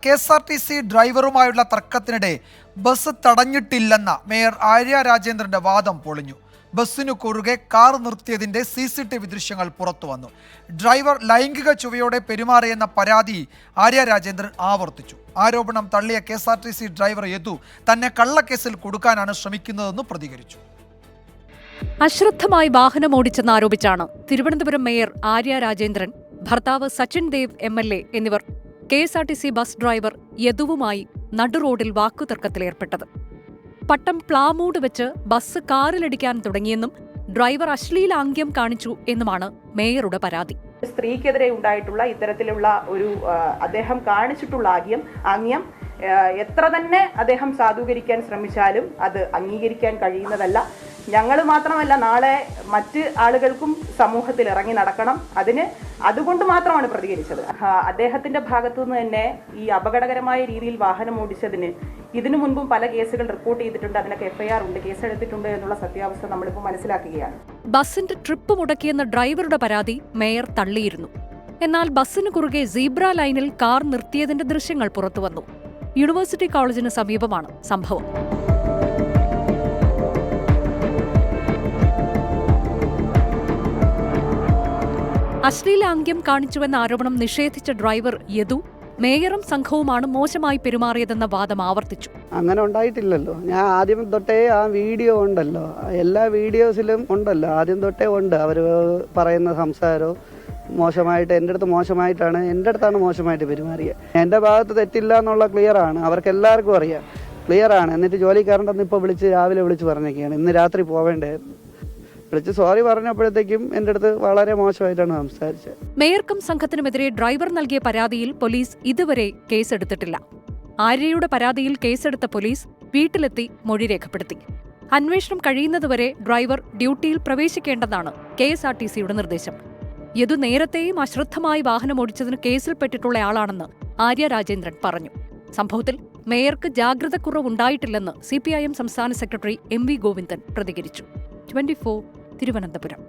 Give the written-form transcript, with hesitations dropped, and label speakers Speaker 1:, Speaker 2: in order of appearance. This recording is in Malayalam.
Speaker 1: കെ.എസ്.ആർ.ടി.സി ഡ്രൈവറുമായുള്ള തർക്കത്തിനിടെ ബസ് തടഞ്ഞിട്ടില്ലെന്ന മേയർ ആര്യ രാജേന്ദ്രന്റെ വാദം പൊളിഞ്ഞു. ബസ്സിനു കുറുകെ കാർ നിർത്തിയതിന്റെ CCTV ദൃശ്യങ്ങൾ പുറത്തുവന്നു. ഡ്രൈവർ ലൈംഗിക ചുവയോടെ പെരുമാറിയെന്ന പരാതി ആര്യ രാജേന്ദ്രൻ ആവർത്തിച്ചു. ആരോപണം തള്ളിയ കെ.എസ്.ആർ.ടി.സി ഡ്രൈവർ യദു തന്നെ കള്ളക്കേസിൽ കൊടുക്കാനാണ് ശ്രമിക്കുന്നതെന്ന് പ്രതികരിച്ചു.
Speaker 2: അശ്രദ്ധമായി വാഹനമോടിച്ചെന്നാരോപിച്ചാണ് തിരുവനന്തപുരം മേയർ ആര്യ രാജേന്ദ്രൻ, ഭർത്താവ് സച്ചിൻ ദേവ് MLA എന്നിവർ കെ.എസ്.ആർ.ടി.സി ബസ് ഡ്രൈവർ യദുവുമായി നടുറോഡിൽ വാക്കുതർക്കത്തിലേർപ്പെട്ടത്. പട്ടം പ്ലാമൂട് വെച്ച് ബസ് കാറിലിടിക്കാൻ തുടങ്ങിയെന്നും ഡ്രൈവർ അശ്ലീലാംഗ്യം കാണിച്ചു എന്നുമാണ് മേയറുടെ പരാതി.
Speaker 3: സ്ത്രീക്കെതിരെ ഉണ്ടായിട്ടുള്ള ഇത്തരത്തിലുള്ള ഒരു അദ്ദേഹം കാണിച്ചിട്ടുള്ള ആംഗ്യം എത്ര തന്നെ അദ്ദേഹം സാധൂകരിക്കാൻ ശ്രമിച്ചാലും അത് അംഗീകരിക്കാൻ കഴിയുന്നതല്ല. ഞങ്ങൾ മാത്രമല്ല, നാളെ മറ്റ് ആളുകൾക്കും സമൂഹത്തിൽ ഇറങ്ങി നടക്കണം. അതുകൊണ്ട് മാത്രമാണ് പ്രതികരിച്ചത്. അദ്ദേഹത്തിന്റെ ഭാഗത്തുനിന്ന് തന്നെ ഈ അപകടകരമായ രീതിയിൽ വാഹനം ഓടിച്ചതിന് ഇതിനു മുൻപും പല കേസുകൾ റിപ്പോർട്ട് ചെയ്തിട്ടുണ്ട്. അതിനൊക്കെ FIR ഉണ്ട്, കേസെടുത്തിട്ടുണ്ട് എന്നുള്ള സത്യാവസ്ഥ നമ്മളിപ്പോൾ മനസ്സിലാക്കുകയാണ്.
Speaker 2: ബസിന്റെ ട്രിപ്പ് മുടക്കിയെന്ന ഡ്രൈവറുടെ പരാതി മേയർ തള്ളിയിരുന്നു. എന്നാൽ ബസിന് കുറുകെ സീബ്ര ലൈനിൽ കാർ നിർത്തിയതിന്റെ ദൃശ്യങ്ങൾ പുറത്തുവന്നു. യൂണിവേഴ്സിറ്റി കോളേജിന് സമീപമാണ് സംഭവം. അശ്ലീലാംഗ്യം കാണിച്ചുവെന്ന ആരോപണം നിഷേധിച്ച ഡ്രൈവർ യദു, മേയറും സംഘവുമാണ് മോശമായി പെരുമാറിയതെന്ന വാദം ആവർത്തിച്ചു.
Speaker 4: അങ്ങനെ ഉണ്ടായിട്ടില്ലല്ലോ. ഞാൻ ആദ്യം തൊട്ടേ ആ വീഡിയോ ഉണ്ടല്ലോ, എല്ലാ വീഡിയോസിലും ഉണ്ടല്ലോ, ആദ്യം തൊട്ടേ ഉണ്ട്. അവർ പറയുന്ന സംസാരവും മോശമായിട്ട്, എൻ്റെ അടുത്താണ് മോശമായിട്ട് പെരുമാറിയത്. എൻ്റെ ഭാഗത്ത് തെറ്റില്ല എന്നുള്ള ക്ലിയറാണ്, അവർക്ക് എല്ലാവർക്കും അറിയാം, ക്ലിയറാണ്. എന്നിട്ട് ജോലിക്കാരൻ്റെ ഇപ്പോൾ രാവിലെ വിളിച്ച് പറഞ്ഞൊക്കെയാണ് ഇന്ന് രാത്രി പോവേണ്ടത്. വിളിച്ച് സോറി പറഞ്ഞപ്പോഴത്തേക്കും എൻ്റെ അടുത്ത് വളരെ മോശമായിട്ടാണ് സംസാരിച്ചത്.
Speaker 2: മേയർക്കും സംഘത്തിനുമെതിരെ ഡ്രൈവർ നൽകിയ പരാതിയിൽ പോലീസ് ഇതുവരെ കേസെടുത്തിട്ടില്ല. ആര്യയുടെ പരാതിയിൽ കേസെടുത്ത പോലീസ് വീട്ടിലെത്തി മൊഴി രേഖപ്പെടുത്തി. അന്വേഷണം കഴിയുന്നതുവരെ ഡ്രൈവർ ഡ്യൂട്ടിയിൽ പ്രവേശിക്കേണ്ടെന്നാണ് KSRTCയുടെ നിർദ്ദേശം. യദു നേരത്തെയും അശ്രദ്ധമായി വാഹനമോടിച്ചതിന് കേസിൽപ്പെട്ടിട്ടുള്ളയാളാണെന്ന് ആര്യ രാജേന്ദ്രൻ പറഞ്ഞു. സംഭവത്തിൽ മേയർക്ക് ജാഗ്രതക്കുറവുണ്ടായിട്ടില്ലെന്ന് CPIM സംസ്ഥാന സെക്രട്ടറി MV ഗോവിന്ദൻ പ്രതികരിച്ചു. 24 തിരുവനന്തപുരം.